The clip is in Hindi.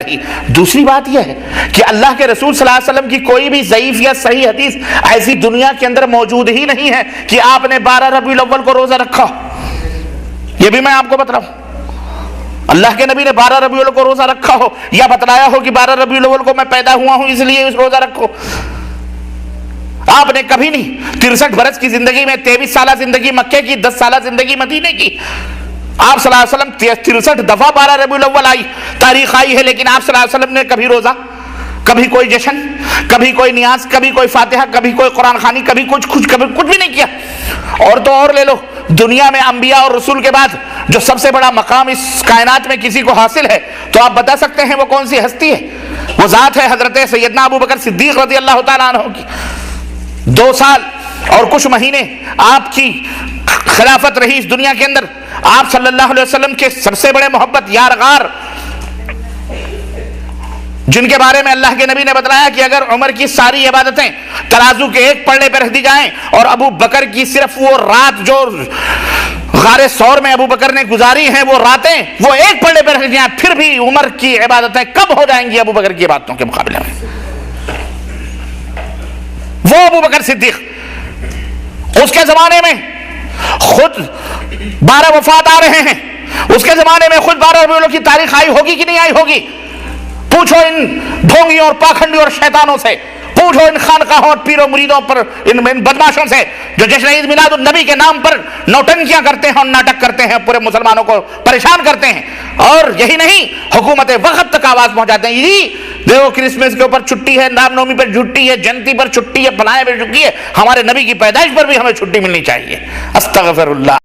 ही। दूसरी बात यह है कि अल्लाह के रसूल सल्लल्लाहु अलैहि वसल्लम की कोई भी ज़ईफ या सही हदीस ऐसी दुनिया के अंदर मौजूद ही नहीं है कि आपने 12 रबीउल अव्वल को रोजा रखा। यह भी मैं आपको बता रहा हूं, अल्लाह के नबी ने 12 रबीउल अव्वल को रोजा रखा हो या बतलाया हो कि 12 रबीउल अव्वल को मैं पैदा हुआ हूं इसलिए इस रोजा रखो। आपने कभी नहीं 63 बरस की जिंदगी में 23 साल जिंदगी मक्के की, 10 साल जिंदगी मदीने की, आप सल्लल्लाहु अलैहि वसल्लम 63 दफा 12 रबीउल अव्वल आई तारीख आई है, लेकिन आप सल्लल्लाहु अलैहि वसल्लम ने कभी रोजा, कभी कोई जश्न, कभी कोई नियाज, कभी कोई फातिहा, कभी कोई कुरान खानी, कभी कुछ कभी कुछ भी नहीं किया। और तो और ले लो, दुनिया में अंबिया और रसूल के बाद जो सबसे बड़ा मकाम इस कायनात में किसी को हासिल है, तो आप बता सकते हैं वो कौन सी हस्ती है? वो जात है हजरत सैयदना अबू बकर सिद्दीक रज़ी अल्लाह तआला अन्हु की। 2 साल और कुछ महीने आपकी खिलाफत रही इस दुनिया के अंदर। आप सल्लल्लाहु अलैहि वसल्लम के सबसे बड़े मोहब्बत यारगार, जिनके बारे में अल्लाह के नबी ने बतलाया कि अगर उमर की सारी इबादतें तराजू के एक पल्ले पर रख दी जाएं और अबू बकर की सिर्फ वो रात जो गारे सौर में अबू बकर ने गुजारी हैं वो रातें वो एक पल्ले पर रख दी जाएं, फिर भी उमर की इबादतें कब हो जाएंगी अबू बकर की इबादतों के मुकाबले में? वो अबू बकर सिद्दीक, उसके जमाने में खुद 12 वफात आ रहे हैं, उसके जमाने में खुद 12 रबीउल अव्वल की तारीख आई होगी कि नहीं आई होगी? पूछो इन ढोंगियों और पाखंडियों और शैतानों से, पूछो इन खानकाहों और पीरों मुरीदों पर, इन बदमाशों से जो जश्न ईद मिलादुन नबी के नाम पर नौटंकियां करते हैं और नाटक करते हैं, पूरे मुसलमानों को परेशान करते हैं। और यही नहीं, हुकूमत वक्त तक आवाज पहुंचाते हैं, जी देखो क्रिसमस के ऊपर छुट्टी है, रामनवमी पर छुट्टी है, जयंती पर छुट्टी है, फलाए पर छुट्टी है, हमारे नबी की पैदाइश पर भी हमें छुट्टी मिलनी चाहिए। अस्तगफिरुल्लाह।